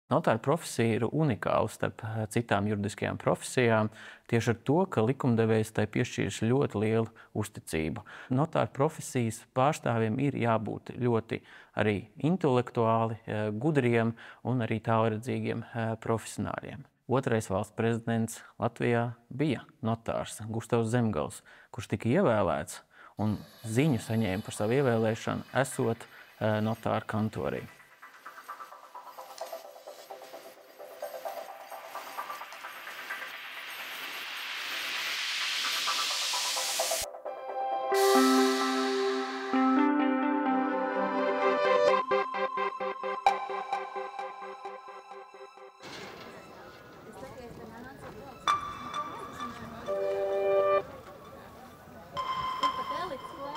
Notāra profesija ir unikāla starp citām juridiskajām profesijām tieši ar to, ka likumdevējs tai piešķīris ļoti lielu uzticību. Notāra profesijas pārstāvjiem ir jābūt ļoti arī intelektuāli, gudriem un arī tālredzīgiem profesionāļiem. Otrais valsts prezidents Latvijā bija notārs Gustavs Zemgals, kurš tika ievēlēts un ziņu saņēma par savu ievēlēšanu, esot notāra kantorī.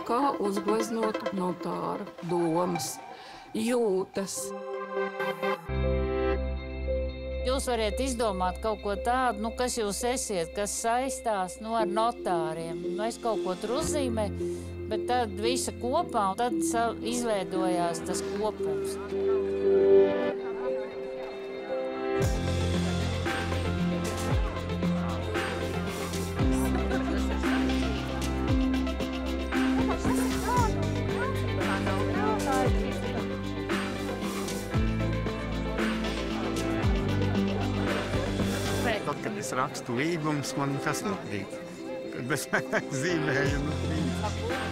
Kā uzgleznot notāra domas, jūtas. Jūs variet izdomāt kaut ko tādu, kas jūs esiet, kas saistās ar notāriem. Es kaut ko tur uzzīmēju, bet tad visa kopā, un tad izveidojās tas kopums. Tad, kad es rakstu līgumus, man tas nepatīk. Kad es zīmēju līgumus.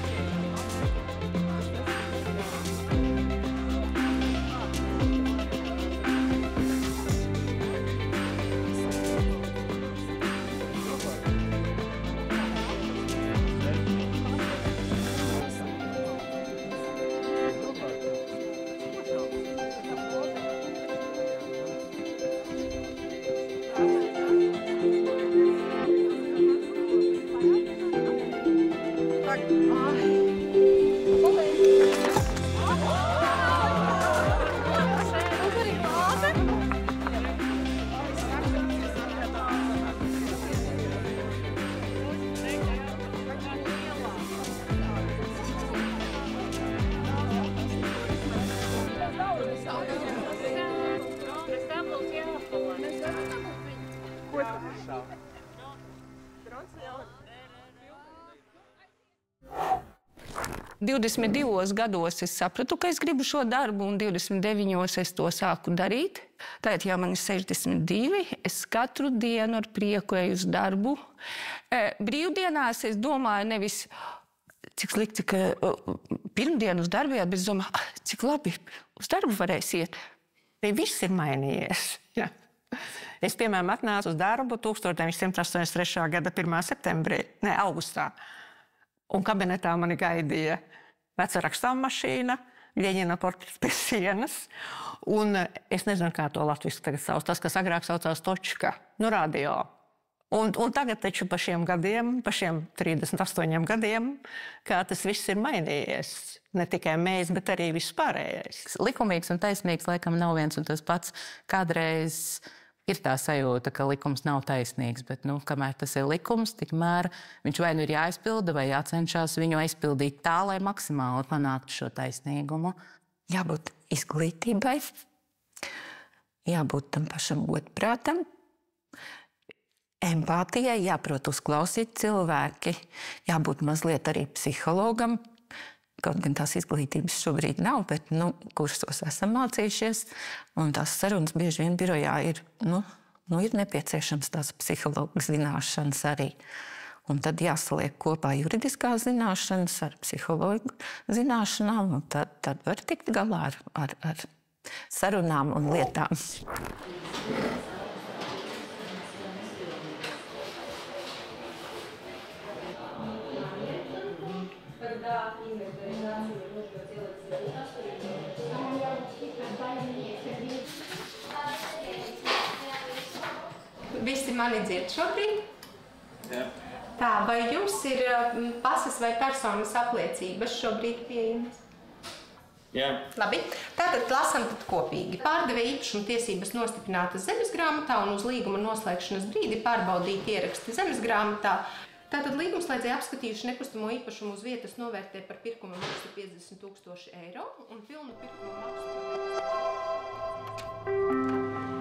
Divos gados es sapratu, ka es gribu šo darbu, un 29 es to sāku darīt. Tagad jau man ir 62. Es katru dienu ar prieku eju uz darbu. Brīvdienās es domāju nevis, cik slikti, ka pirmdien uz darbu iet, bet es domāju, cik labi uz darbu varēs iet. Viss ir mainījies. Ja. Es, piemēram, atnācu uz darbu 1983. gada 1. septembrī, augustā. Un kabinetā mani gaidīja veca rakstāmmašīna, Ļeņina portrets pie sienas. Un es nezinu, kā to latviski tagad sauc, tas, kas agrāk saucās točka, radio. Un tagad taču pa šiem gadiem, pa šiem 38 gadiem, kā tas viss ir mainījies. Ne tikai mēs, bet arī viss pārējais. Likumīgs un taisnīgs laikam nav viens un tas pats. Kādreiz ir tā sajūta, ka likums nav taisnīgs, bet, kamēr tas ir likums, tikmēr viņš vai nu ir jāizpilda, vai jācenšas viņu aizpildīt tā, lai maksimāli panāktu šo taisnīgumu. Jābūt izglītībai, jābūt tam pašam godprātam, empātijai, jāprot uzklausīt cilvēki, jābūt mazliet arī psihologam, kaut gan tās izglītības šobrīd nav, bet, kursos esam mācījušies, un tās sarunas bieži vien birojā ir nepieciešams tās psihologa zināšanas arī. Un tad jāsaliek kopā juridiskās zināšanas ar psihologu zināšanām, un tad var tikt galā ar sarunām un lietām. Visi mani dzird šobrīd? Jā. Tā, vai jums ir pasas vai personas apliecības šobrīd pieejamas? Jā. Labi, tātad lasam tad kopīgi. Pārdevēja īpašuma tiesības nostiprinātas zemesgrāmatā un uz līguma noslēgšanas brīdi pārbaudīt ieraksti zemesgrāmatā. Tātad līgumslēdzēji apskatījuši nekustamo īpašumu uz vietas novērtē par pirkuma maksu 50 000 eiro un pilnu pirkuma maksu.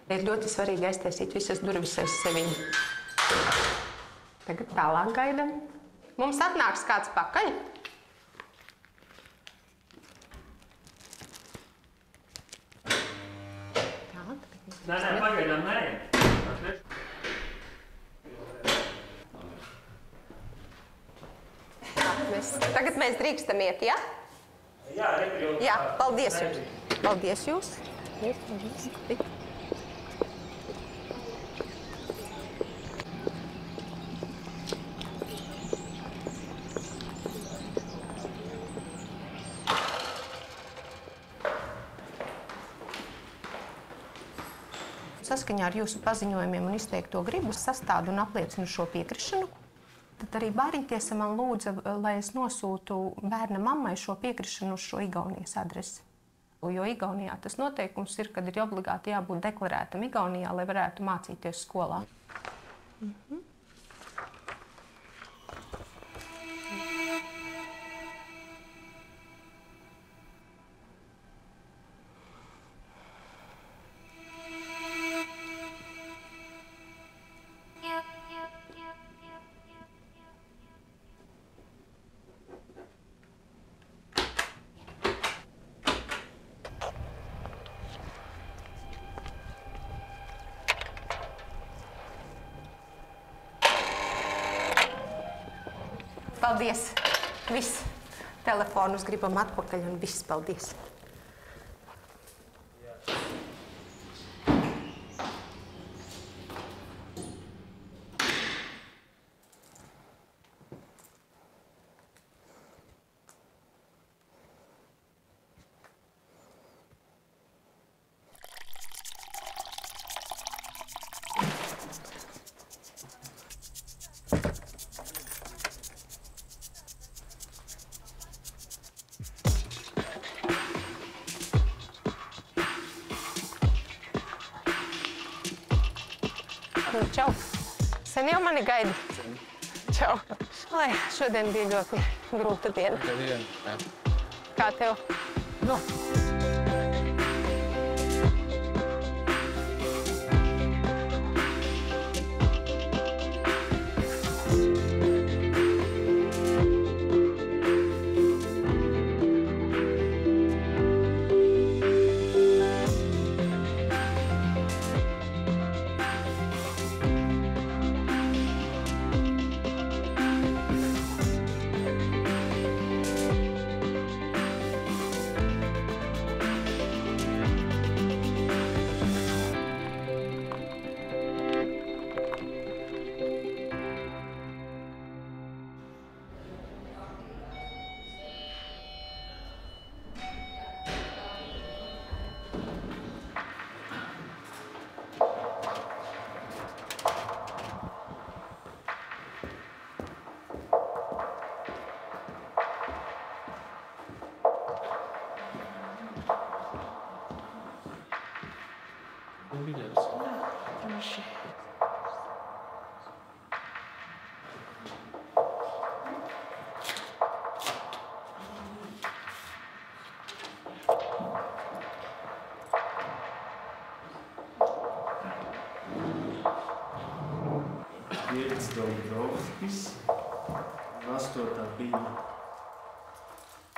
Ir ļoti svarīgi aiztaisīt visas durvis aiz sevīm. Tagad tālāk gaidam. Mums atnāks kāds pakaļ. Nē, pagaidām, nē. Tagad mēs drīkstam iet, ja? Jā, paldies jums. Paldies jūs. Saskaņā ar jūsu paziņojumiem un izteikto gribu sastādu un apliecinu šo piekrišanu. Tad arī bērniņtiesa man lūdza, lai es nosūtu bērna mammai šo piekrišanu uz šo Igaunijas adresi. Jo Igaunijā tas noteikums ir, kad ir obligāti jābūt deklarētam Igaunijā, lai varētu mācīties skolā. Paldies! Viss. Telefonus gribam atpakaļ un viss paldies. Čau! Sen jau mani gaidi? Čau! Lai, šodien bija ļoti grūta diena. Kā tev? Nu.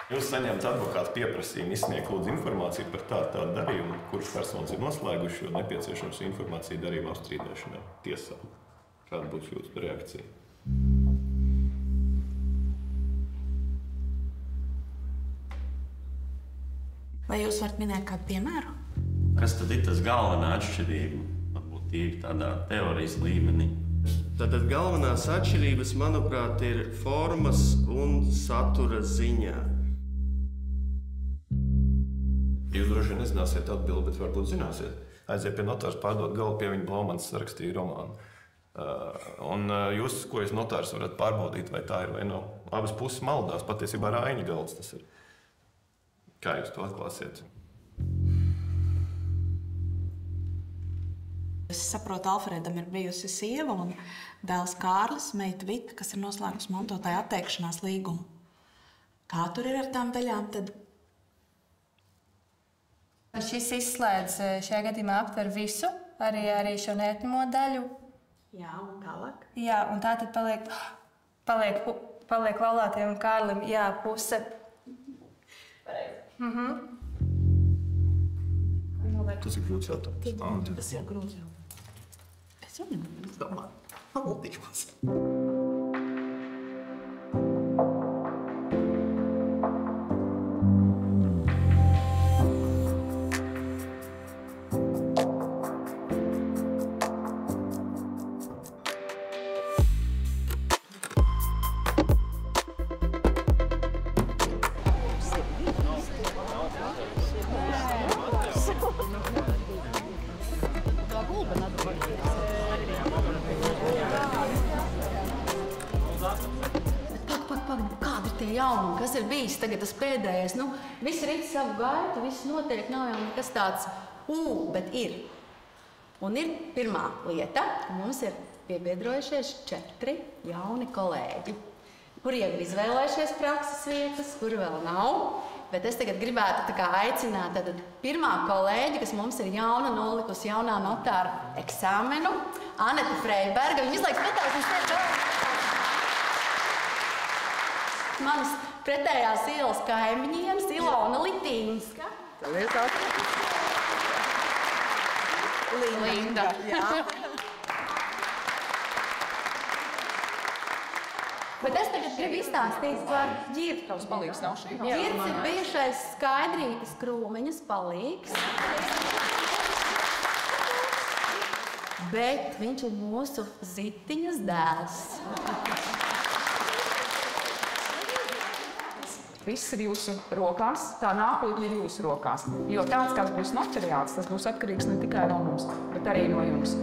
Jūs saņemat advokāta pieprasījumu izsniegt lūdzu informāciju par tādu darījumu, kurš personas ir noslēguši, jo nepieciešams informācija darījuma apstrīdēšanai tiesā. Kāda būtu jūsu reakcija? Vai jūs varat minēt kādu piemēru? Kas tad ir tas galvenā atšķirība? Varbūt tīri tādā teorijas līmenī. Tātad galvenās atšķirības, manuprāt, ir formas un satura ziņā. Jūs droši vien nezināsiet atbildi, bet varbūt zināsiet. Aiziet pie notārs pārdot galu, pie viņa Blomans sarakstīja romānu. Jūs, ko jūs notārs varat pārbaudīt, vai tā ir vai nav. Abas puses maldās, patiesībā Raiņa galds tas ir. Kā jūs to atklāsiet? Es saprotu, Alfredam ir bijusi sieva un dēls Kārlis, meita Vita, kas ir noslēgusi mantotāja atteikšanās līgumu. Kā tur ir ar tām daļām tad? Šis izslēdz šajā gadījumā aptver visu arī šo neatņemo daļu. Jā, un tālāk. Jā, un tā tad paliek laulātajam Kārlim, jā, puse. Tas ir grūts jautājums. Tas ir grūts jautājums. Es jau domāju, maldījos. Kas ir bijis tagad tas pēdējais? Nu, viss ir savu gaitu, viss notiek, nav jau nekas tāds, bet ir. Un ir pirmā lieta, ka mums ir piebiedrojušies 4 jauni kolēģi, kuri jau ir izvēlējušies prakses vietas, kuri vēl nav. Bet es tagad gribētu aicināt pirmā kolēģi, kas mums ir jauna, nolikusi jaunā notāra eksāmenu, Aneta Freiberga. Viņa visu laiku skatās, un manas pretējās ielas kaimiņienes, Ilona Litīnska. Linda. Jā. Bet es tagad gribu izstāstīt par Ģirti. Tavs palīgs nav šī. Ģirts ir bijušais Skaidrītes Krūmiņas palīgs. Bet viņš ir mūsu Zitiņas dēls. Viss ir jūsu rokās, tā nākotne ir jūsu rokās. Jo tāds, kāds būs materiāls, tas būs atkarīgs ne tikai no mums, bet arī no jums.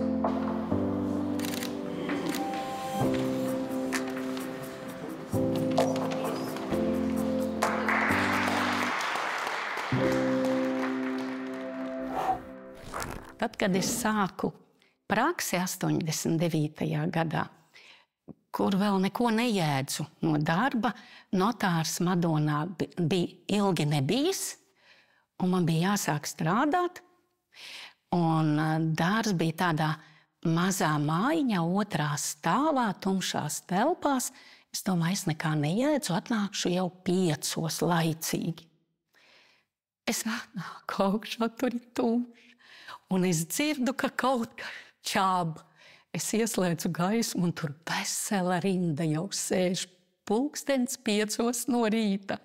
Tad, kad es sāku praksi 89. gadā, kur vēl neko nejēdzu no darba, notārs Madonā bija ilgi nebijis, un man bija jāsāk strādāt. Un dārs bija tādā mazā mājiņā, 2. stāvā, tumšās telpās. Es domāju, es nekā nejēdzu, atnākšu jau 5 laicīgi. Es atnāku augšā, tur ir tumšs, un es dzirdu, ka kaut kā čāb. Es ieslēdzu gaismu, un tur vesela rinda jau sēž 5:00 no rīta.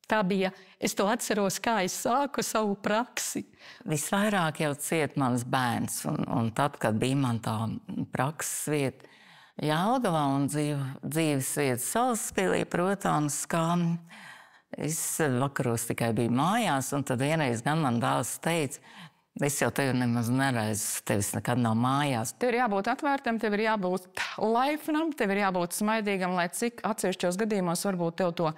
Tā bija, es to atceros, kā es sāku savu praksi. Visvairāk jau ciet mans bērns, un tad, kad bija man tā prakses vieta Jelgavā un dzīves vieta Salaspilī, protams, kā es vakaros tikai biju mājās, un tad vienreiz gan man dēls teica, es jau tevi nemaz neredzu, tevis nekad nav mājās. Tev ir jābūt atvērtam, tev ir jābūt laipnam, tev ir jābūt smaidīgam, lai cik atsevišķos gadījumos varbūt tev to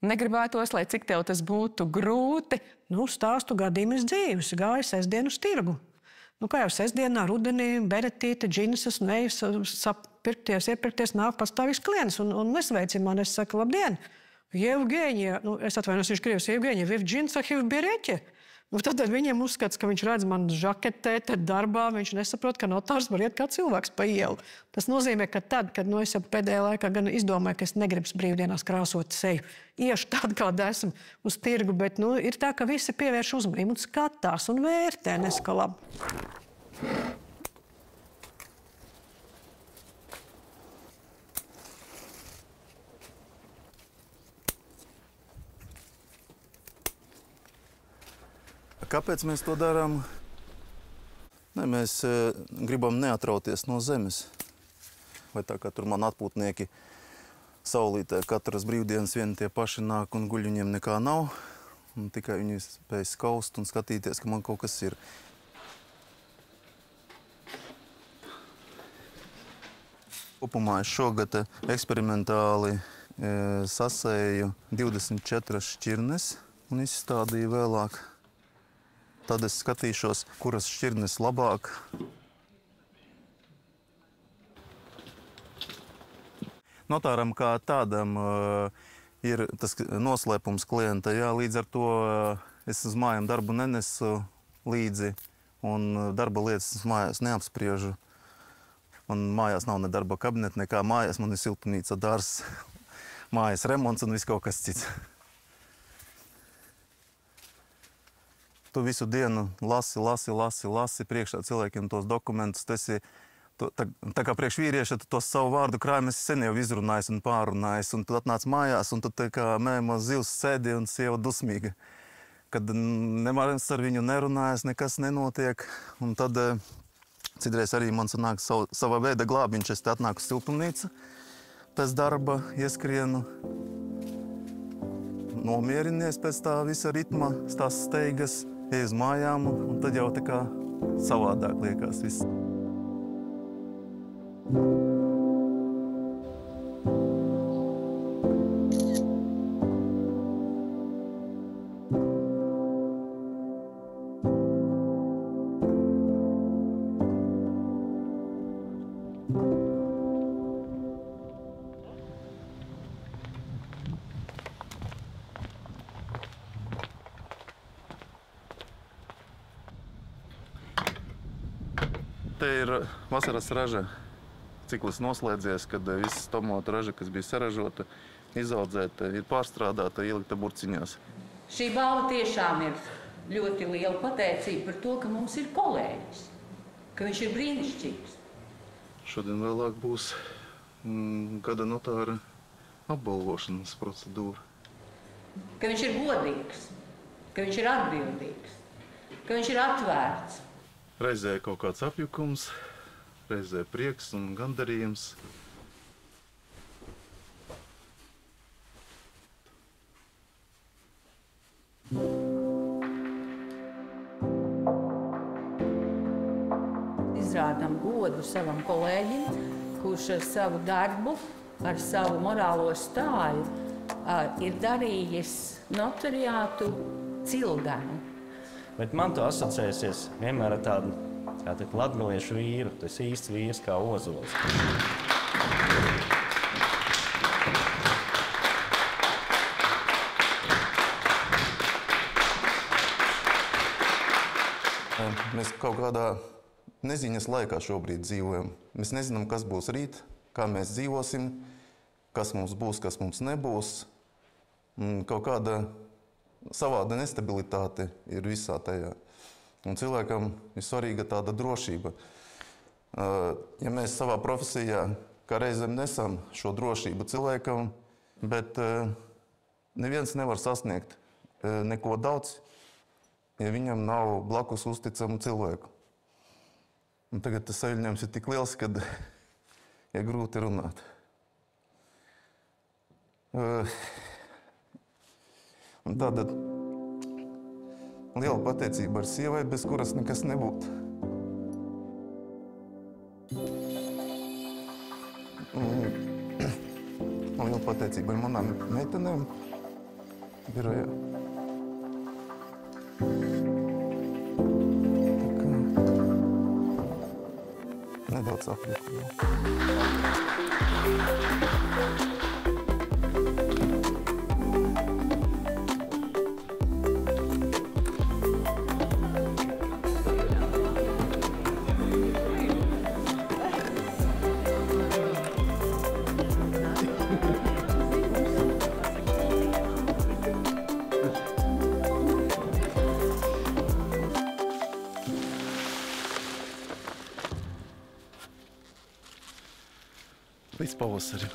negribētos, lai cik tev tas būtu grūti. Stāstu gadījumus dzīves, gāju sestdienu uz tirgu. Kā jau sestdienā, rudenī, beretīte, džinsas, nejas, iepirkties, nāk pastāvīgs klients un nesveicina mani. Es saku, labdien, Jevgeņija, es atvainos, viņš krievis, Jevgeņija, вы в джинсах и в берете? Tad viņiem uzskats, ka viņš redz man žaketē, tad darbā viņš nesaprot, ka notārs var iet kā cilvēks pa ielu. Tas nozīmē, ka tad, kad es jau pēdējā laikā gan izdomāju, ka es negribu brīvdienās krāsot seju, iešu tādu, kāda esmu uz tirgu, bet ir tā, ka visi pievērš uzmanību un skatās un vērtē neska labi. Kāpēc mēs to darām? Mēs gribam neatrauties no zemes. Vai tā kā tur man atpūtnieki saulītē katras brīvdienas vieni tie paši nāk un guļ, viņiem nekā nav. Un tikai viņi spēj skaust un skatīties, ka man kaut kas ir. Kopumā es šogad eksperimentāli sasēju 24 šķirnes un izstādīju vēlāk. Tad es skatīšos, kuras šķirnes labāk. Notāram kā tādam ir tas noslēpums klienta. Jā, līdz ar to es uz mājām darbu nenesu līdzi. un darba lietas mājās neapspriežu. Man mājās nav ne darba kabineta, nekā mājās. Man ir siltumnīca, dārzs, mājas remonts un viss kaut kas cits. Tu visu dienu lasi priekšā cilvēkiem tos dokumentus. Tā kā priekš vīrieša, tu tos savu vārdu krājumu esi sen jau izrunājis un pārunājis. Un tu atnāc mājās, un tu tā kā mēmos zivs sēdi un sieva dusmīga. Kad nemaz ar viņu nerunājas, nekas nenotiek. Un tad citreiz arī man sanāk sava veida glābiņš. Es te atnāku siltumnīca, pēc darba ieskrienu, nomierinies pēc tā visa ritma, tās steigas, eju uz mājām, un tad jau tā kā savādāk liekas viss. Te ir vasaras raža cikls noslēdzies, kad viss tomotu raža, kas bija saražota, izaudzēta, ir pārstrādāta, ielikta burciņās. Šī balva tiešām ir ļoti liela pateicība par to, ka mums ir kolēģis, ka viņš ir brīnišķīgs. Šodien vēlāk būs gada notāra apbalvošanas procedūra. Ka viņš ir godīgs, ka viņš ir atbildīgs, ka viņš ir atvērts. Reizē kaut kāds apjukums, reizē prieks un gandarījums. Izrādām godu savam kolēģim, kurš ar savu darbu, ar savu morālo stāju ir darījis notariātu cildenu. Bet man to asociēsies vienmēr ar tādu, kā teikt, latgaliešu vīru. Tas īsts vīrs kā Ozols. Mēs kaut kādā neziņas laikā šobrīd dzīvojam. Mēs nezinām, kas būs rīt, kā mēs dzīvosim, kas mums būs, kas mums nebūs. Kaut kāda savāda nestabilitāte ir visā tajā. Un cilvēkam ir svarīga tāda drošība. Ja mēs savā profesijā kā reizēm nesam šo drošību cilvēkam, bet neviens nevar sasniegt neko daudz, ja viņam nav blakus uzticamu cilvēku. Un tagad tas saviļņojums ir tik liels, kad ir grūti runāt. Un tāda liela pateicība ar sievai, bez kuras nekas nebūtu. Un liela pateicība ar manām meitenēm birojā. Tā kā nedaudz apjuku. Līdz pavasarim.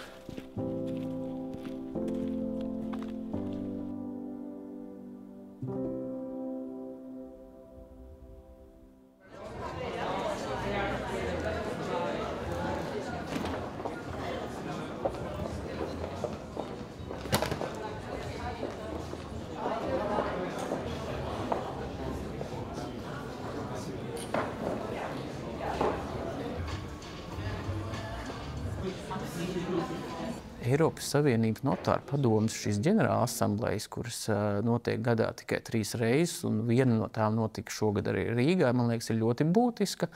Eiropas Savienības notāru padomes šīs ģenerāla asamblejas, kuras notiek gadā tikai 3 reizes, un viena no tām notika šogad arī Rīgā, man liekas, ir ļoti būtiska.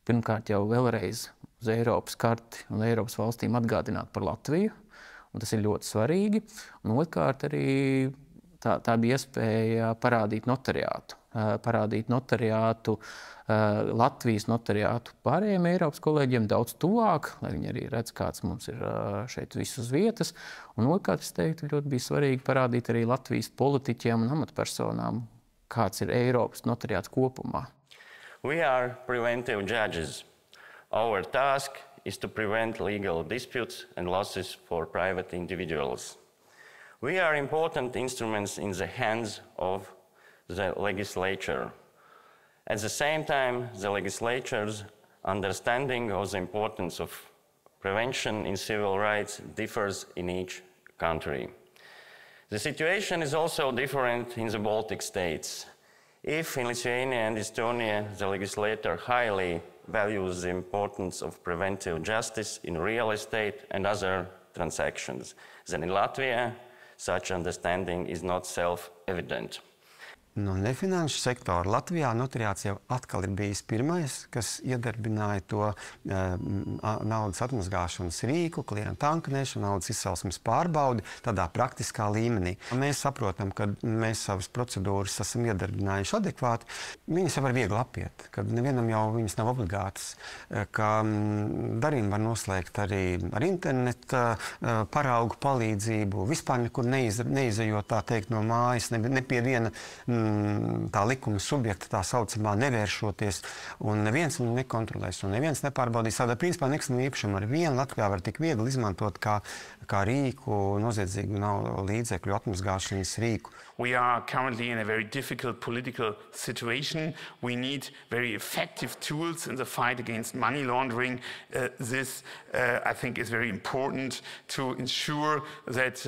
Pirmkārt jau vēlreiz uz Eiropas karti un Eiropas valstīm atgādināt par Latviju, un tas ir ļoti svarīgi. Un otrkārt arī tā bija iespēja parādīt notariātu parādīt notariātu, Latvijas notariātu pārējiem Eiropas kolēģiem daudz tuvāk, lai viņi arī redz, kāds mums ir šeit viss uz vietas. Un otrkārt, es teiktu, ļoti bija svarīgi parādīt arī Latvijas politiķiem un amatpersonām, kāds ir Eiropas notariāts kopumā. We are preventive judges. Our task is to prevent legal disputes and losses for private individuals. We are important instruments in the hands of the legislature. At the same time, the legislature's understanding of the importance of prevention in civil rights differs in each country. The situation is also different in the Baltic states. If in Lithuania and Estonia the legislator highly values the importance of preventive justice in real estate and other transactions, then in Latvia such understanding is not self-evident. No nefinanšu sektora Latvijā notariāts jau atkal ir bijis pirmais, kas iedarbināja to naudas atmazgāšanas rīku, klientu anknēšanu, naudas izcelsmes pārbaudi tādā praktiskā līmenī. Mēs saprotam, ka mēs savas procedūras esam iedarbinājuši adekvāti. Viņas jau var viegli apiet, kad nevienam jau viņas nav obligātas, ka darījumu var noslēgt arī ar interneta paraugu palīdzību, vispār nekur neizejot tā teikt no mājas, ne pie viena tā likuma subjekta tā saucamā nevēršoties, un neviens viņu nekontrolēs, un neviens nepārbaudīs. Tādā principā nekustamā īpašuma ar vienu Latvijā var tik viegli izmantot kā rīku, noziedzīgu līdzekļu atmazgāšanas rīku. We are currently in a very difficult political situation. We need very effective tools in the fight against money laundering. This, I think, is very important to ensure that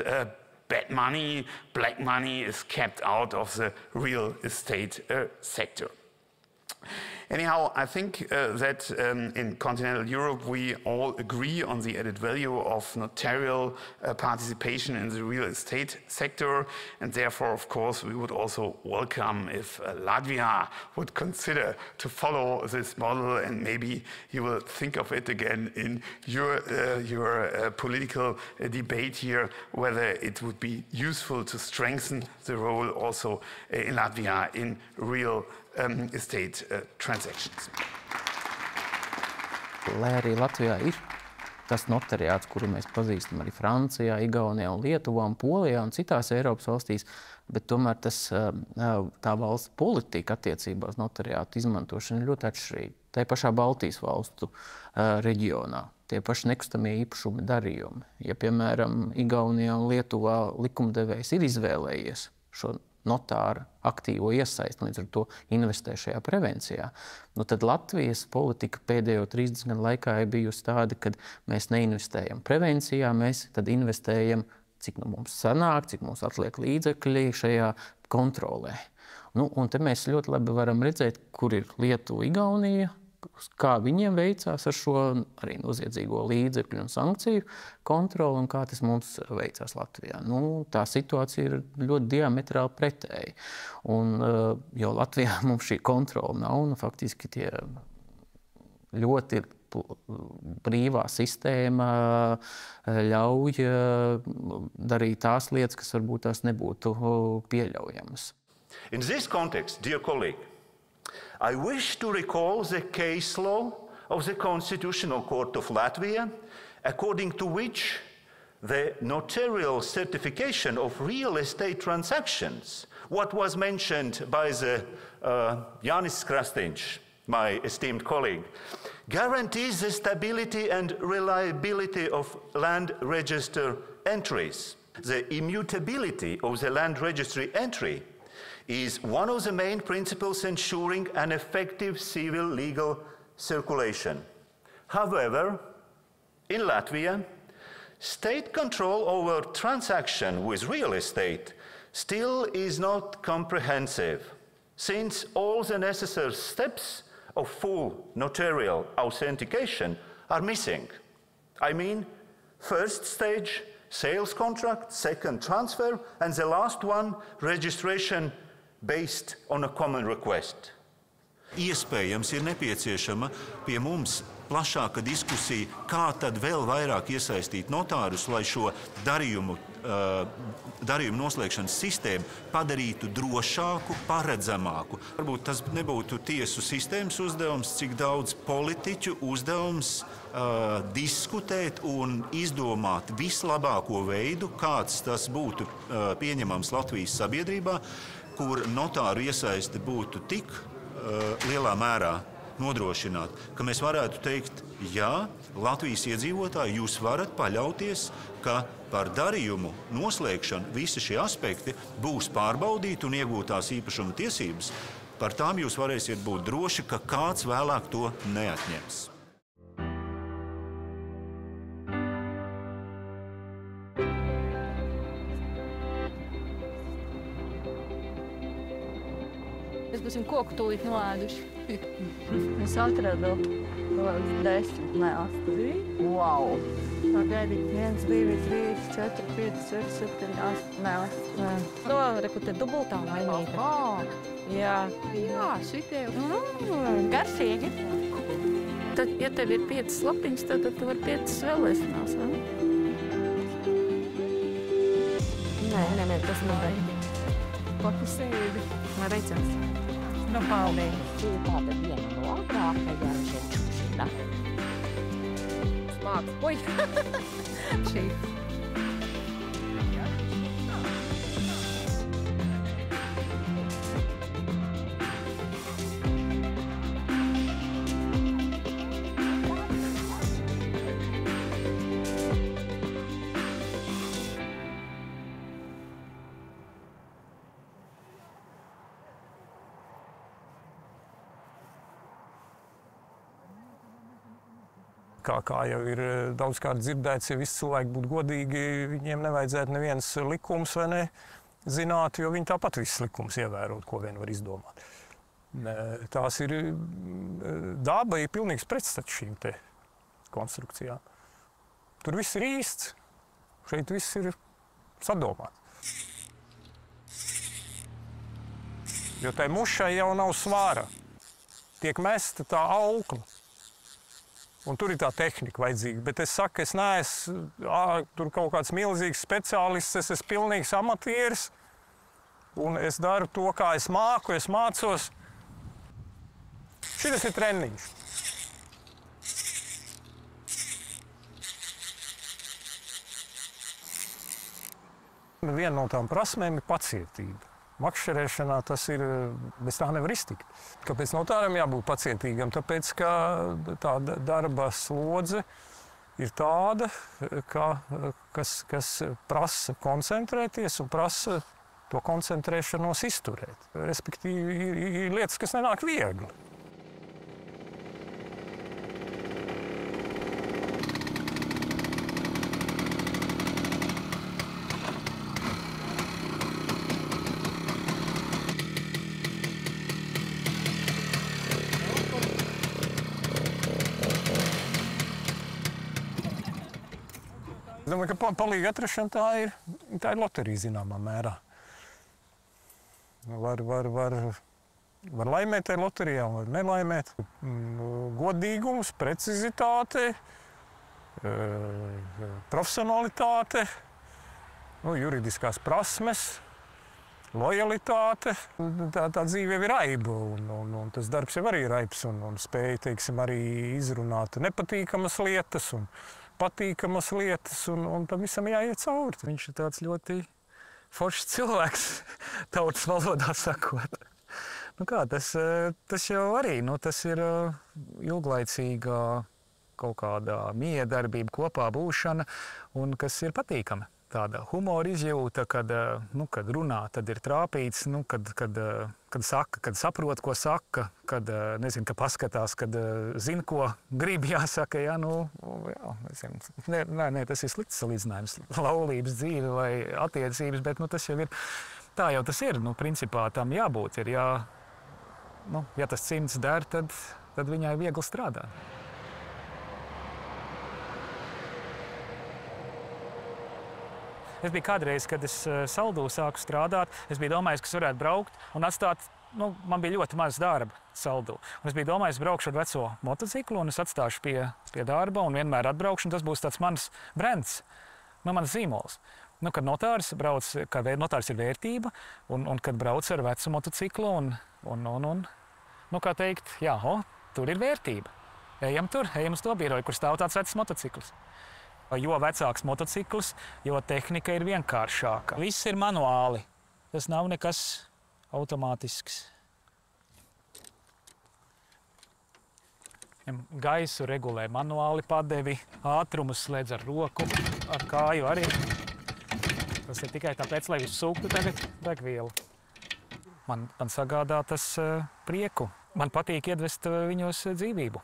bad money, black money is kept out of the real estate sector. Anyhow, I think that in continental Europe we all agree on the added value of notarial participation in the real estate sector, and therefore, of course, we would also welcome if Latvia would consider to follow this model, and maybe you will think of it again in your political debate here, whether it would be useful to strengthen the role also in Latvia in real estate transactions. Lai arī Latvijā ir tas notariāts, kuru mēs pazīstam arī Francijā, Igaunijā un Lietuvā un Polijā un citās Eiropas valstīs, bet tomēr tā valsts politika attiecībā uz notariātu izmantošanu ir ļoti atšķirīga. Tā pašā Baltijas valstu reģionā. Tie paši nekustamie īpašumi darījumi. Ja, piemēram, Igaunijā un Lietuvā likumdevējs ir izvēlējies šo notāra aktīvo iesaisti, līdz ar to investē šajā prevencijā. Tad Latvijas politika pēdējo 30 gadu laikā ir bijusi tāda, ka mēs neinvestējam prevencijā, mēs tad investējam, cik mums sanāk, cik mums atliek līdzekļi šajā kontrolē. Un te mēs ļoti labi varam redzēt, kur ir Lietuva, Igaunija, kā viņiem veicās ar šo arī noziedzīgo līdzekļu un sankciju kontroli un kā tas mums veicās Latvijā. Tā situācija ir ļoti diametrāli pretēji. Jo Latvijā mums šī kontrola nav, faktiski tie ļoti brīvā sistēma ļauj darīt tās lietas, kas varbūt tās nebūtu pieļaujamas. In this context, dear colleague, I wish to recall the case law of the Constitutional Court of Latvia, according to which the notarial certification of real estate transactions, what was mentioned by the Jānis Krastīņš, my esteemed colleague, guarantees the stability and reliability of land register entries. The immutability of the land registry entry is one of the main principles ensuring an effective civil legal circulation. However, in Latvia, state control over transaction with real estate still is not comprehensive, since all the necessary steps of full notarial authentication are missing. I mean, first stage, sales contract, second transfer, and the last one, registration based on a common request. Iespējams ir nepieciešama pie mums plašāka diskusija, kā tad vēl vairāk iesaistīt notārus, lai šo darījumu darījumu noslēgšanas sistēmu padarītu drošāku, paredzamāku. Varbūt tas nebūtu tiesu sistēmas uzdevums, cik daudz politiķu uzdevums diskutēt un izdomāt vislabāko veidu, kāds tas būtu pieņemams Latvijas sabiedrībā, kur notāru iesaisti būtu tik lielā mērā nodrošināt, ka mēs varētu teikt, jā, Latvijas iedzīvotāji, jūs varat paļauties, ka par darījumu noslēgšanu visi šie aspekti būs pārbaudīti un iegūtās īpašuma tiesības. Par tām jūs varēsiet būt droši, ka kāds vēlāk to neatņems. Mēs būsim koku tūlīt noēduši. Es atradu 10, ne 8. Wow! Pagaidi, 1, 2, 3, 4, 5, 6, 7, 8, ne 8. To, reku, te dubultā vainīga. Jā. Jā, šitie. Garšīgi. Tad, ja tev ir 5 slapiņas, tad tu vari 5 vēlēšanās, vai? Nē, tas nav baigi. Pakusēdi. Lai veicams. Nu, paldies. Šī ir tāda viena no agrākajām šeit. Smāks. Ui! Šī. Kā jau ir daudzkārt dzirdēts, ja visi cilvēki būtu godīgi, viņiem nevajadzētu neviens likums vai ne zināt, jo viņi tāpat visus likumus ievērot, ko vien var izdomāt. Tās ir daba ir pilnīgs pretstats šīm te konstrukcijām. Tur viss ir īsts, šeit viss ir sadomāts. Jo tai mušai jau nav svāra. Tiek mesta tā aukla. Un tur ir tā tehnika vajadzīga, bet es saku, es neesmu tur kaut kāds milzīgs speciālists, es esmu pilnīgs amatieris, un es daru to, kā es māku, es mācos. Šitas ir treniņš. Viena no tām prasmēm ir pacietība. Makšķerēšanā tas ir, bez tā nevar iztikt. Kāpēc notāram jābūt pacietīgam? Tāpēc, ka tā darba slodze ir tāda, kas prasa koncentrēties un prasa to koncentrēšanos izturēt. Respektīvi, ir lietas, kas nenāk viegli. Es domāju, ka palīga atrašana tā ir loterija zināmā mērā. Var laimēt tajā loterijā, var nelaimēt. Godīgums, precizitāte, profesionalitāte, juridiskās prasmes, lojalitāte. Tā dzīve ir raiba, un tas darbs jau arī ir raibs, un spēja, teiksim, arī izrunāt nepatīkamas lietas un patīkamas lietas, un tam visam jāiet cauri. Viņš ir tāds ļoti foršs cilvēks, tautas valodā sakot. Tas jau arī, tas ir ilglaicīga kaut kāda miedarbība, kopā būšana, un kas ir patīkama. Tāda humora izjūta, kad runā, tad ir trāpīts, kad saka, kad saprot, ko saka, kad, nezinu, ka paskatās, kad zina, ko grib jāsaka, Nē, tas ir slikts salīdzinājums. Laulības dzīve vai attiecības, bet tas jau ir, tā jau tas ir, principā tam jābūt, ja tas cimds der, tad viņai viegli strādāt. Es biju kādreiz, kad es Saldū sāku strādāt, es biju domājis, ka es varētu braukt un atstāt, man bija ļoti maz darba Saldū. Un es biju domājis, braukšu ar veco motociklu un es atstāšu pie darba un vienmēr atbraukšu, un tas būs tāds mans brands, mans zīmols. Kad notāris brauc, ka notāris ir vērtība, un kad brauc ar vecu motociklu, kā teikt, jā, tur ir vērtība. Ejam uz to biroju, kur stāv tāds vecs motocikls. Jo vecāks motocikls, jo tehnika ir vienkāršāka. Viss ir manuāli. Tas nav nekas automātisks. Gaisu regulē manuāli padevi, ātrumus slēdz ar roku, ar kāju arī. Tas ir tikai tāpēc, lai uzsūktu tagad degvielu. Man sagādā tas prieku. Man patīk iedvest viņos dzīvību.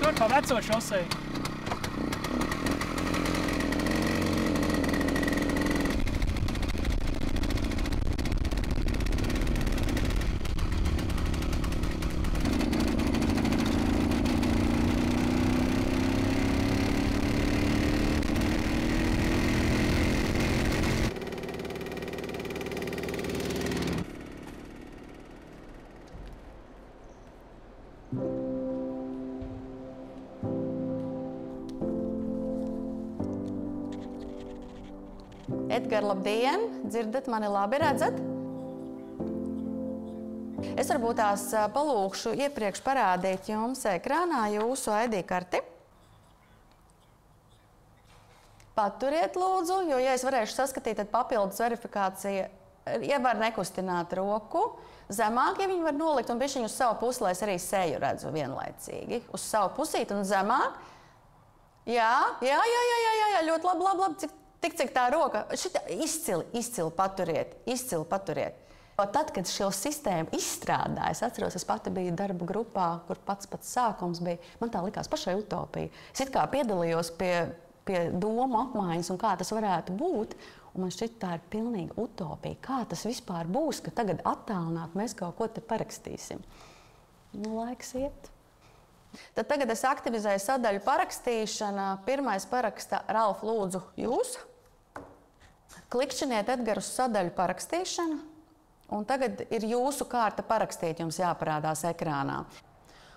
Tur pa veco šoseju. Edgar, labdien! Dzirdat mani labi, redzat? Es varbūt tās palūkšu iepriekš parādīt jums ekrānā jūsu ID karti. Paturiet lūdzu, jo, ja es varēšu saskatīt, tad papildus verifikācija, ja var nekustināt roku, zemāk, ja viņi var nolikt un bišķiņu uz savu pusi, lai es arī seju redzu vienlaicīgi. Uz savu pusīt un zemāk. Jā, ļoti labi. Tik cik tā roka, šitā izcili paturiet. Tad, kad šo sistēmu izstrādāja, es atceros, es pati biju darba grupā, kur pats sākums bija, man tā likās pašai utopija. Es it kā piedalījos pie domu apmaiņas un kā tas varētu būt, un man šķiet, tā ir pilnīga utopija. Kā tas vispār būs, ka tagad attālināt mēs kaut ko te parakstīsim? Laiks iet. Tad tagad es aktivizēju sadaļu parakstīšana. Pirmais paraksta Ralf, lūdzu, jūs. Klikšķiniet Edgaru uz sadaļu parakstīšana. Un tagad ir jūsu kārta parakstīt, jums jāparādās ekrānā.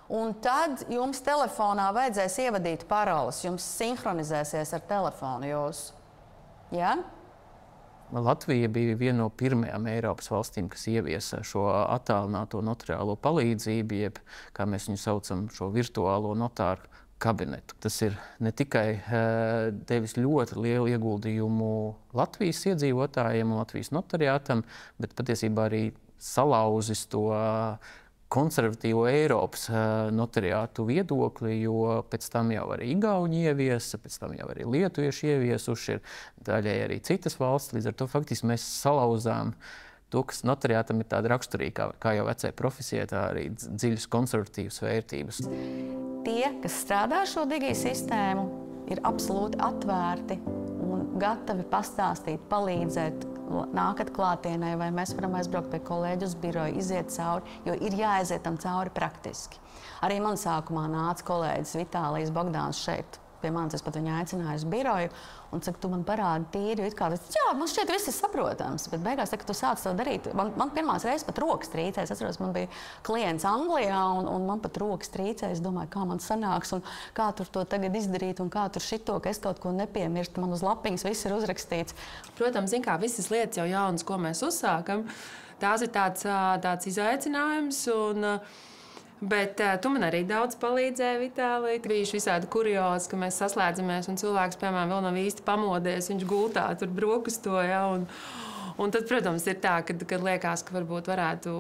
Un tad jums telefonā vajadzēs ievadīt paroles. Jums sinhronizēsies ar telefonu jūsu. Jā? Latvija bija viena no pirmajām Eiropas valstīm, kas ieviesa šo attālināto notariālo palīdzību, jeb, kā mēs viņu saucam, šo virtuālo notāru kabinetu. Tas ir ne tikai devis ļoti lielu ieguldījumu Latvijas iedzīvotājiem un Latvijas notariātam, bet patiesībā arī salauzis to konservatīvo Eiropas notariātu viedokli, jo pēc tam jau arī Igauņi ieviesa, pēc tam jau arī lietuvieši ieviesuši, ir daļai arī citas valsts. Līdz ar to faktiski mēs salauzām to, kas notariātam ir tāda raksturīga, kā jau vecajai profesijai, tā arī dziļas konservatīvas vērtības. Tie, kas strādā šo Digi sistēmu, ir absolūti atvērti un gatavi pastāstīt, palīdzēt, nākat klātienē, vai mēs varam aizbraukt pie kolēģu uz biroju, iziet cauri, jo ir jāaiziet tam cauri praktiski. Arī man sākumā nāca kolēģis Vitālijs Bogdāns šeit pie manis, es pat viņu aicināju uz biroju, un saka, tu man parādi tīri, it kā, jā, man šķiet viss ir saprotams, bet beigās, kad tu sāc to darīt, man pirmās reizes pat rokas trīcēs, es atceros, man bija klients Anglijā, un man pat rokas trīcēs, es domāju, kā man sanāks, un kā tur to tagad izdarīt, un kā tur šito, ka es kaut ko nepiemirstu, man uz lapiņas viss ir uzrakstīts. Protams, zin kā, visas lietas jau jaunas, ko mēs uzsākam, tās ir tāds izaicinājums, bet tu man arī daudz palīdzēji, Vitālija. Bijuši visādi kuriozi, ka mēs saslēdzamies un cilvēks, piemēram, vēl nav īsti pamodies, viņš gultā tur brokastoja. Un tad, protams, ir tā, kad liekas, ka varbūt varētu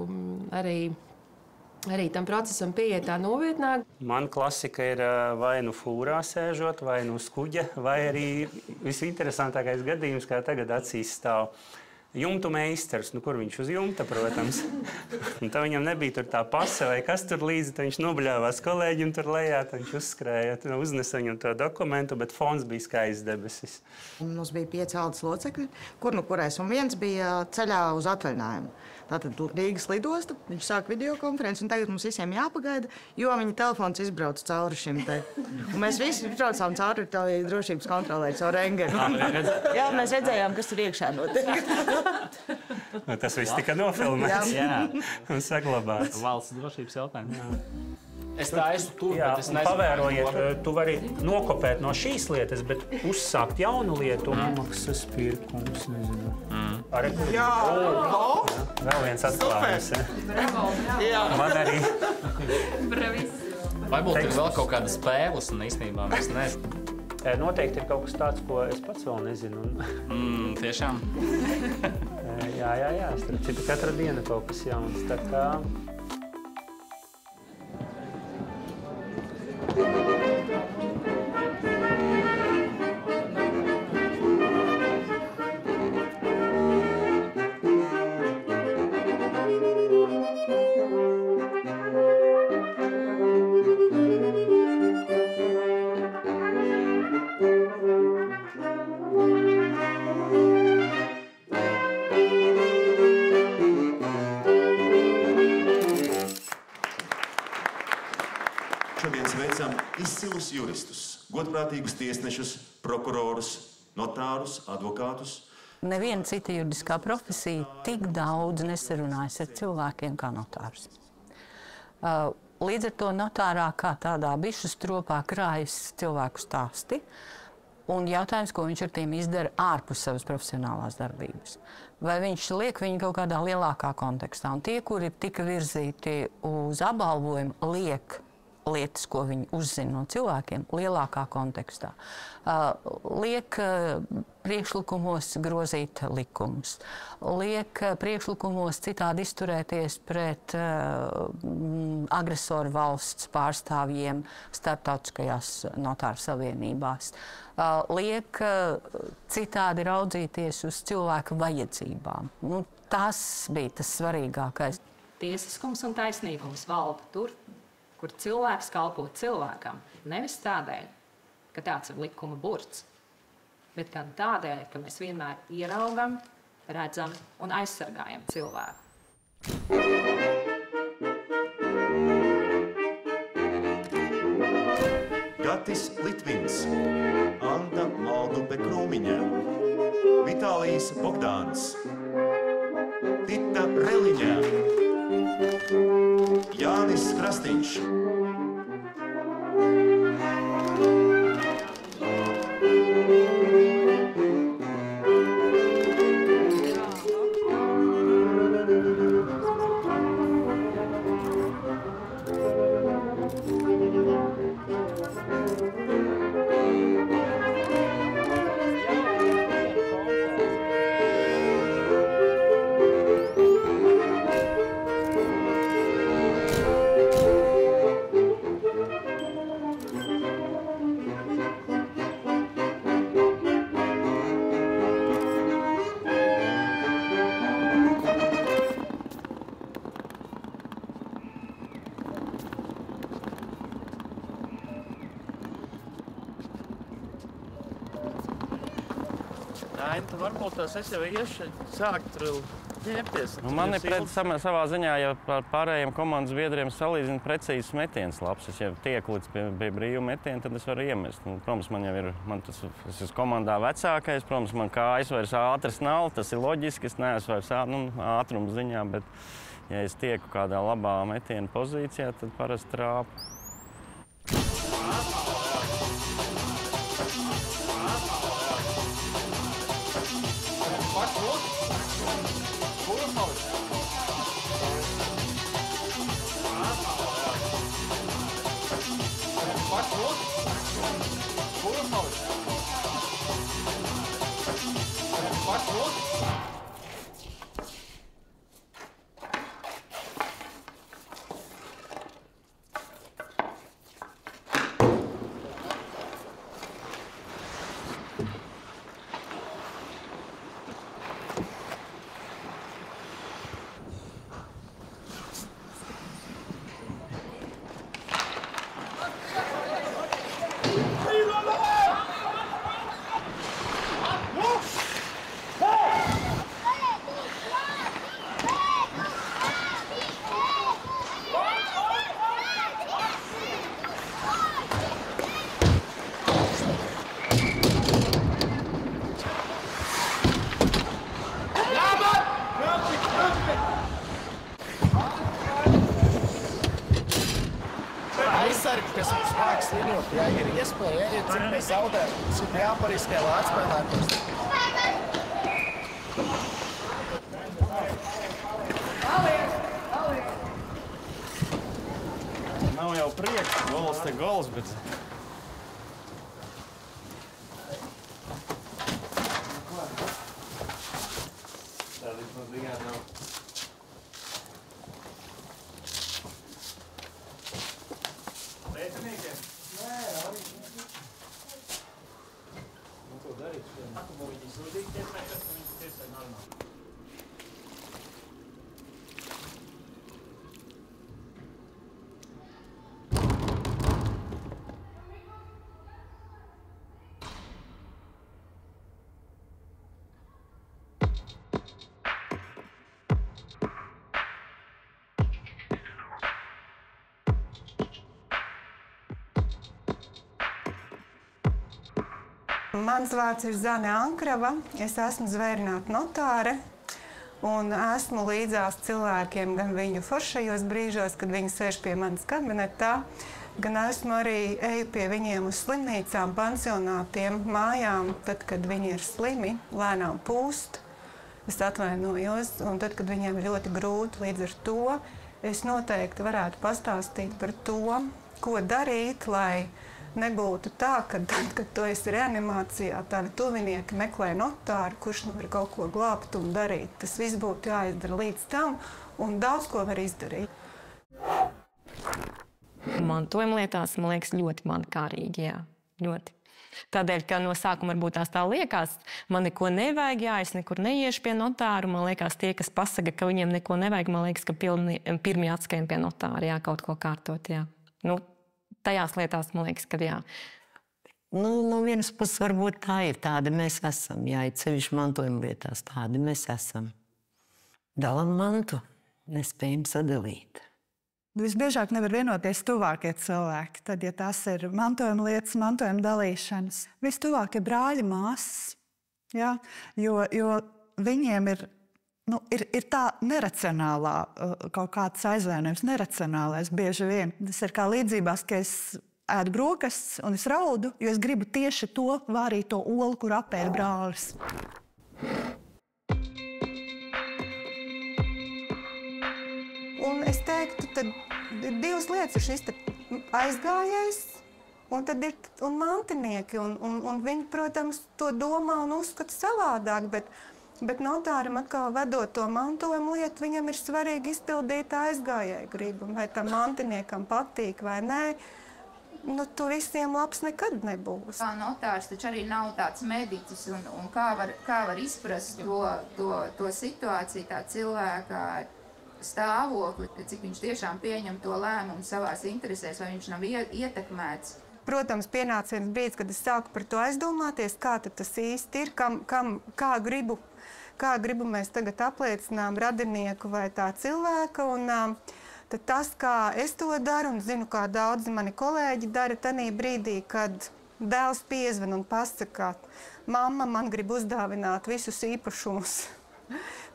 arī tam procesam pieiet tā novietnāk. Man klasika ir vai nu fūrā sēžot, vai nu uz kuģa, vai arī visinteresantākais gadījums, kā tagad acīs stāv jumtu meistars, kur viņš uz jumta, protams. Un tā viņam nebija tur tā pase vai kas tur līdzi, tad viņš nobļāvās kolēģim tur lejā, tad viņš uzskrēja, uznesa viņam to dokumentu, bet fons bija skaists debesis. Mums bija 5 valdes locekļi, kur nu kurais, un viens bija ceļā uz atvaļinājumu. Tātad Rīgas lidosta, viņš sāk videokonferenci, un tagad mums visiem jāpagaida, jo viņa telefons izbrauc cauri šim te. Un mēs visi braucām cauri drošības kontrolē, cauri Engenu. Jā, mēs redzējām, kas tur iekšā notiek. Tas viss tika nofilmēts. Jā. Un saglabāts. Valsts drošības jautājums. Es tā esmu tur, Jā, bet es nezinu. Pavērojiet, tu vari nokopēt no šīs lietas, bet uzsākt jaunu lietu. Maksas pirkums, nezinu. Jā! Vēl viens atklājums. Jā. Man arī. Varbūt ir vēl kaut kāda spēles, un īstenībā mēs nezinām. Noteikti ir kaut kas tāds, ko es pats vēl nezinu. Tiešām? Jā. Starp citu, katra diena kaut kas jauns. Tā kā... Izcilus juristus, godprātīgus tiesnešus, prokurorus, notārus, advokātus. Neviena cita juridiskā profesija tik daudz nesarunājas ar cilvēkiem kā notārs. Līdz ar to notārā kā tādā bišu stropā krājas cilvēku stāsti, un jautājums, ko viņš ar tiem izdara ārpus savas profesionālās darbības. Vai viņš liek viņu kaut kādā lielākā kontekstā, un tie, kuri tika virzīti uz apbalvojumu, liek lietas, ko viņi uzzina no cilvēkiem, lielākā kontekstā. Liek priekšlikumos grozīt likumus, liek priekšlikumos citādi izturēties pret agresoru valsts pārstāvjiem starptautiskajās notāru savienībās, liek citādi raudzīties uz cilvēku vajadzībām. Tas bija tas svarīgākais. Tiesiskums un taisnīgums valda tur, kur cilvēks kalpo cilvēkam, nevis tādēļ, ka tāds ir likuma burts, bet gan tādēļ, ka mēs vienmēr ieraugam, redzam un aizsargājam cilvēku. Gatis Litvins, Anta Maldupe Krūmiņa, Vitālijs Bogdāns, Tita Reliņa, Jānis Krastiņš. Varbūt es jau iešu sākt ģērbties. Man ir savā ziņā, ja par pārējiem komandas biedriem salīdzinu precīzes metienas labs. Ja tieku līdz pie brīvu metiena, tad es varu iemest. Protams, man jau ir, es esmu komandā vecākais, protams, man kājas vairs ātras nav, tas ir loģiski, es neesmu vairs ātruma ziņā, bet ja es tieku kādā labā metiena pozīcijā, tad parasti trāpu. atsargi, kas mums vāk slinot, ja ir iespēja, ejiet, cik mēs zaudējam. Tas ir jāpariskē, lai atspēlētos. Nav jau priekš, gols te gols, bet... Mans vārds ir Zane Ankrava, es esmu zvērināta notāre un esmu līdzās cilvēkiem gan viņu foršajos brīžos, kad viņi sēž pie manas kabinetā, gan esmu arī eju pie viņiem uz slimnīcām, pansionātiem, mājām, tad, kad viņi ir slimi, lēnām pūst, es atvainojos, un tad, kad viņiem ir ļoti grūti, līdz ar to es noteikti varētu pastāstīt par to, ko darīt, lai nebūtu tā, ka tad, kad tu esi reanimācijā, tavi tuvinieki meklē notāru, kurš nu var kaut ko glābt un darīt. Tas viss būtu jāizdara līdz tam, un daudz ko var izdarīt. Mantojuma lietās, man liekas, ļoti mankārīgi, jā, ļoti. Tādēļ, ka no sākuma varbūt tās tā liekas, man neko nevajag, jā, es nekur neiešu pie notāru, man liekas, tie, kas pasaka, ka viņiem neko nevajag, man liekas, ka pirmie atskrien pie notāra, jā, kaut ko kārtot, jā. Nu, tajās lietās, man liekas, ka jā. Nu, no vienas puses varbūt tā ir tāda mēs esam, jā, ir sevišķi mantojuma lietās tādi mēs esam. Dalam mantu, nespējam sadalīt. Visbiežāk nevar vienoties tuvākie cilvēki, tad, ja tās ir mantojuma lietas, mantojuma dalīšanas. Vistuvākie brāļi, māsas, jā, jo viņiem ir, nu, ir tā neracionālā, kaut kāds aizvainojums, neracionālais bieži vien. Tas ir kā līdzībās, ka es ēdu brokastis un es raudu, jo es gribu tieši to vārīto olu, kur apēd brālis. Un es teiktu, tad ir divas lietas. Ir šis aizgājējs, un tad ir un mantinieki. Un viņi, protams, to domā un uzskata savādāk, bet notāram atkal vedot to mantojumu lietu, viņam ir svarīgi izpildīt aizgājēju gribu. Vai tam mantiniekam patīk vai nē, nu, tu visiem labs nekad nebūs. Kā notārs taču arī nav tāds mediķis, un kā var izprast to situāciju, tā cilvēka stāvokli, cik viņš tiešām pieņem to lēmumu savās interesēs, vai viņš nav ietekmēts. Protams, pienāca viens brīdis, kad es sāku par to aizdomāties, kā tad tas īsti ir, kā gribu mēs tagad apliecinām radinieku vai tā cilvēka. Un tad tas, kā es to daru, un zinu, kā daudzi mani kolēģi dara tanī brīdī, kad dēls piezvan un pasaka, mamma man grib uzdāvināt visus īpašumus.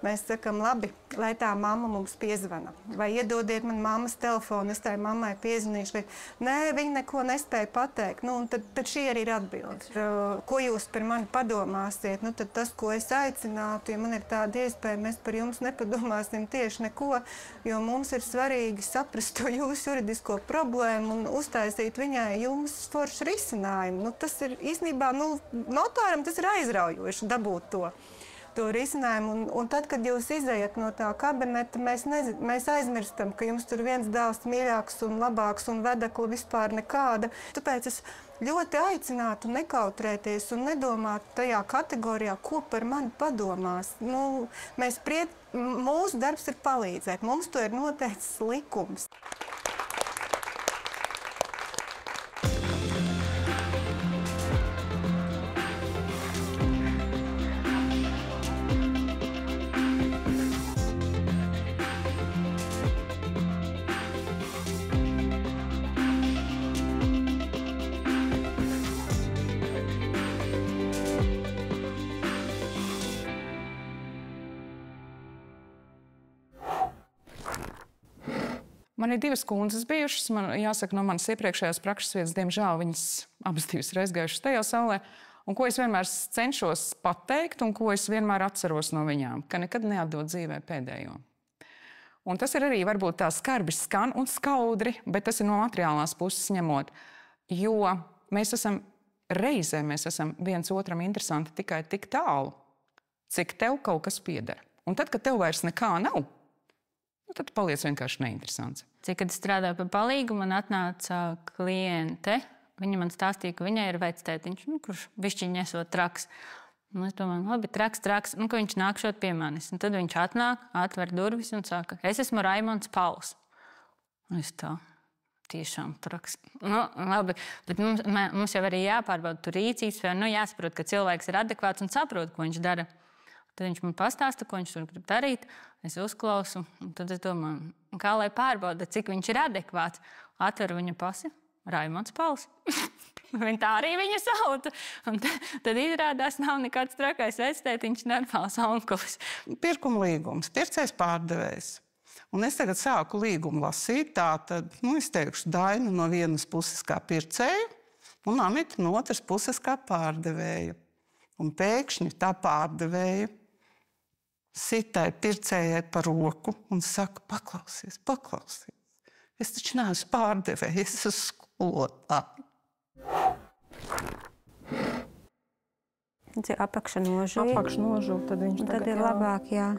Mēs sakam, labi, lai tā mamma mums piezvana. Vai iedodiet man mammas telefonu, es tai mammai piezvanīšu. Nē, viņa neko nespēja pateikt. Nu, un tad šī arī ir atbilde. Ko jūs par mani padomāsiet? Nu, tad tas, ko es aicinātu, ja man ir tāda iespēja, mēs par jums nepadomāsim tieši neko, jo mums ir svarīgi saprast to jūsu juridisko problēmu un uztaisīt viņai jums foršu risinājumu. Nu, tas ir īstenībā, notāram tas ir aizraujoši dabūt to risinājumu. Un tad, kad jūs izejat no tā kabineta, mēs aizmirstam, ka jums tur viens dēls mīļāks un labāks un vedekla vispār nekāda. Tāpēc es ļoti aicinātu nekautrēties un nedomāt tajā kategorijā, ko par mani padomās. Nu, mūsu darbs ir palīdzēt. Mums to ir noteicis likums. Man ir 2 kundzes bijušas. Man jāsaka, no manas iepriekšējās prakses vietas, diemžēl, viņas abas 2 ir aizgājušas tajā saulē. Un ko es vienmēr cenšos pateikt, un ko es vienmēr atceros no viņām, ka nekad neatdod dzīvē pēdējo. Un tas ir arī varbūt tā skarbi skan un skaudri, bet tas ir no materiālās puses ņemot. Jo mēs esam viens otram interesanti tikai tik tālu, cik tev kaut kas pieder. Un tad, kad tev vairs nekā nav, tad paliec vienkārši neinteresants. Cik, kad strādāju par palīgu, man atnāca kliente. Viņa man stāstīja, ka viņai ir vectētiņš, kurš bišķiņ esot traks. Un es domāju, labi, traks, ka viņš nākšot pie manis. Un tad viņš atnāk, atver durvis un saka, es esmu Raimonds Pauls. Un es tā, tiešām traks. Nu, labi, bet mums jau arī jāpārbauda tu rīcības, vai jāsaprot, ka cilvēks ir adekvāts un saprot, ko viņš dara. Tad viņš man pastāsta, ko viņš tur grib darīt. Es uzklausu, un tad es domāju, kā lai pārbauda, cik viņš ir adekvāts. Atveru viņa pasi, Raimonds Pauls. Viņa tā arī viņu sauta. Un tad izrādās nav nekāds trakais vectētiņš, normāls onkulis. Pirkuma līgums, pircējs pārdevējs. Un es tagad sāku līgumu lasīt, tātad, es teikšu Dainu no vienas puses kā pircēju, un Anitu no otras puses kā pārdevēju. Un pēkšņi tā pārdevēja sitai pircējai par roku un saka, paklausies. Es taču neesmu pārdevēja, es esmu skolotāja. Tas ir apakšnožu, tad viņš tad ir labāk, jā.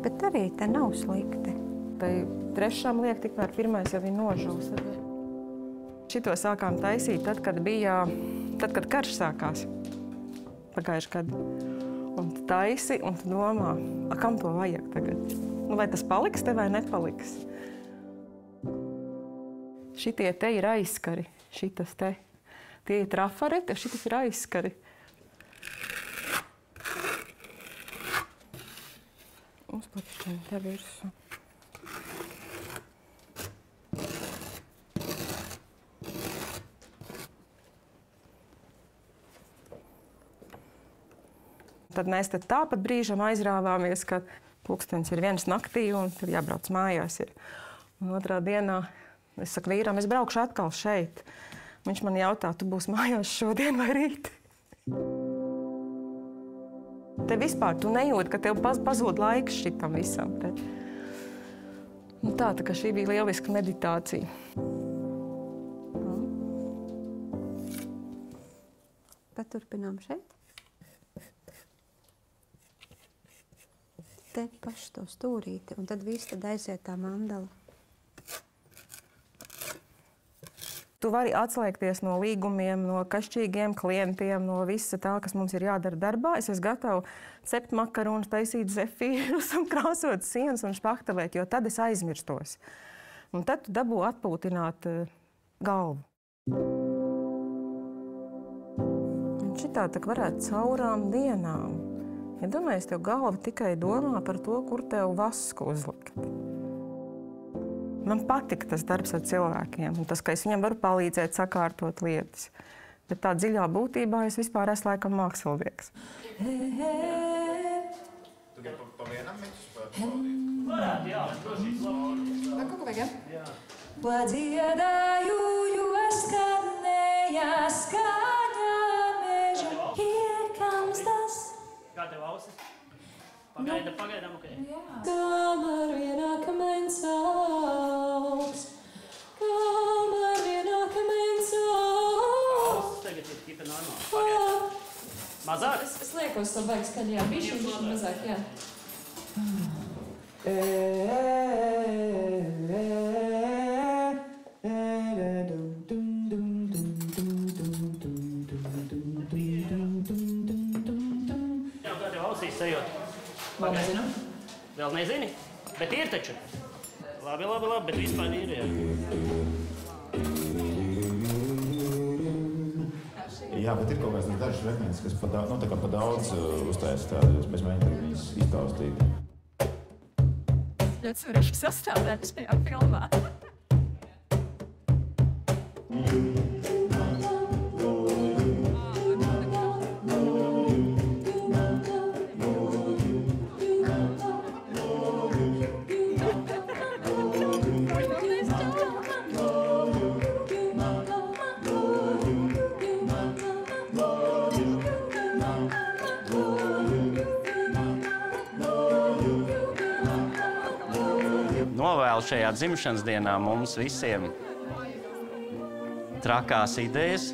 Bet arī te nav slikti. Tai trešām liek tikmēr pirmais jau ir nožūs. Šito sākām taisīt tad, kad karš sākās. Pagājuši gadu. Un tu taisi, un tu domā, kam to vajag tagad? Vai tas paliks te vai nepaliks? Šitie te ir aizskari, šitas te. Tie ir trafareti, šitas ir aizskari. Uzpakšķiņi te virsū. Tad mēs tāpat brīžam aizrāvāmies, ka pulkstenis ir 1 naktī un tur jābrauc mājās. Un otrā dienā es saku vīram, es braukšu atkal šeit. Viņš man jautā, tu būsi mājās šodien vai rīt? Te vispār tu nejūti, ka tev pazūd laiks šitam visam. Tā kā šī bija lieliska meditācija. Paturpinām šeit. Te paši to stūrīti, un tad viss tad aiziet tā mandala. Tu vari atslēgties no līgumiem, no kašķīgiem klientiem, no visa tā, kas mums ir jādara darbā. Es esmu gatava cept makaronus, taisīt zefīrus un krāsot sienas un špaktelēt, jo tad es aizmirstos. Un tad tu dabū atpūtināt galvu. Un šitā tak varētu caurām dienām. Ja domājies, tev galva tikai domā par to, kur tev vasku uzlikt. Man patika tas darbs ar cilvēkiem, un tas, ka es viņam varu palīdzēt sakārtot lietas. Bet tā dziļā būtībā es vispār esmu laikam mākslinieks. Tu gribi pa vienam metus pārbaudīt? Varētu, jā, drošības labu. Ko vajag, jā? Padziedāju, jo skanēja skaņa meža. Here comes tas. Kā tev ausis? Pagaidām, ok. Kamēr vienā kamens augs. Kamēr vienā kamens augs. Ausis tagad ir tipa normāli. Pagaidām. Mazāk? Es liekos to baigi skaļajā. Bišķi mazāk, jā. Kā tev ausīs sajūt? Vēl nezinu. Vēl nezini? Bet ir taču. Labi, bet vispār ir, jā. Jā, bet ir kaut kāds dažs referents, kas pa daudz uztaisa tādu. Mēs mēģinām viņus iztaustīt. Ļoti svarīgi sastāvēt šajā filmā. novēlu šajā dzimšanas dienā mums visiem trakās idejas,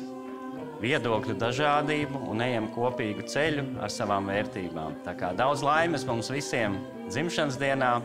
viedokļu dažādību un ejam kopīgu ceļu ar savām vērtībām. Tā kā daudz laimes mums visiem dzimšanas dienā.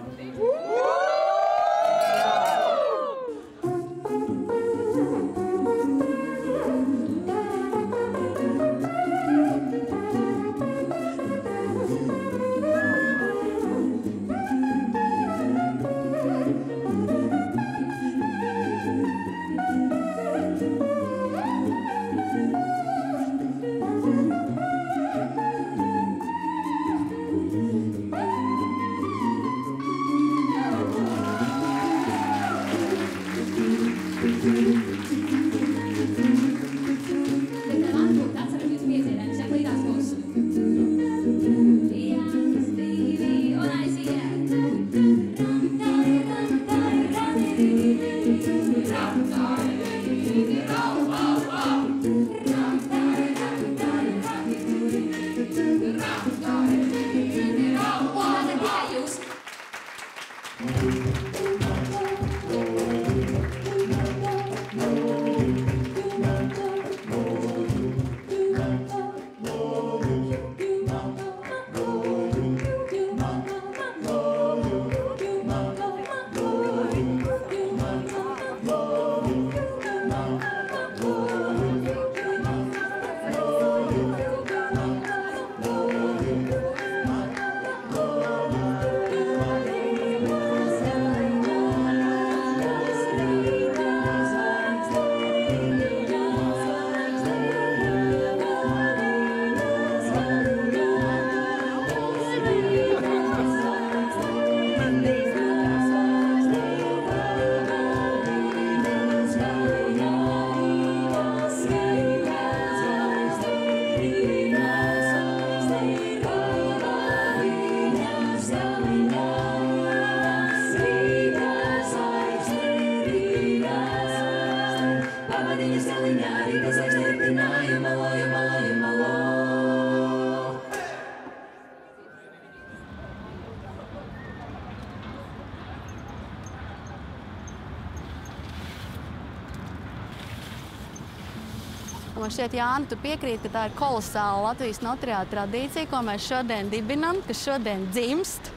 Man šķiet, Jāni, tu piekrīti, ka tā ir kolosāla Latvijas notariāta tradīcija, ko mēs šodien dibinam, kas šodien dzimst.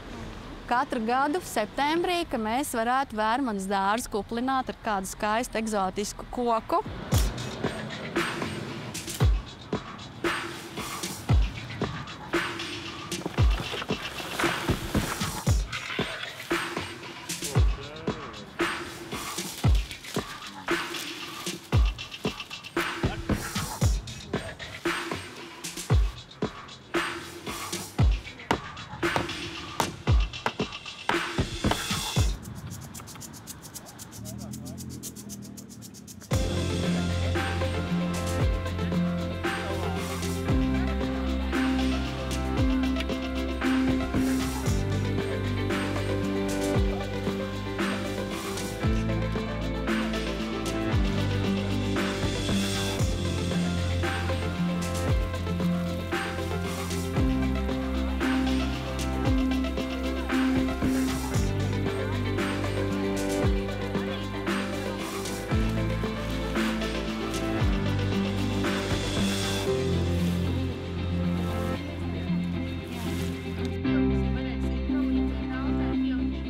Katru gadu septembrī, ka mēs varētu Vērmanas dārzu kuplināt ar kādu skaistu egzotisku koku.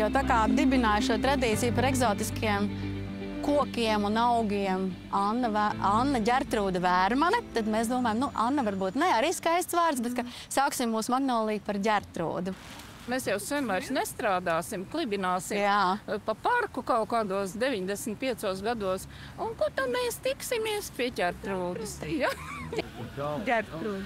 Jo tā kā dibināja šo tradīciju par egzotiskiem kokiem un augiem Anna Ģertrūde Vērmane, tad mēs domājam, nu, Anna varbūt ne, arī skaists vārds, bet ka sauksim mūsu magnoliju par Ģertrūdu. Mēs jau sen vairs nestrādāsim, klibināsim pa parku kaut kādos 95 gados. Un ko tad mēs tiksimies pie Ģertrūdes? Ja? Ģertrūde.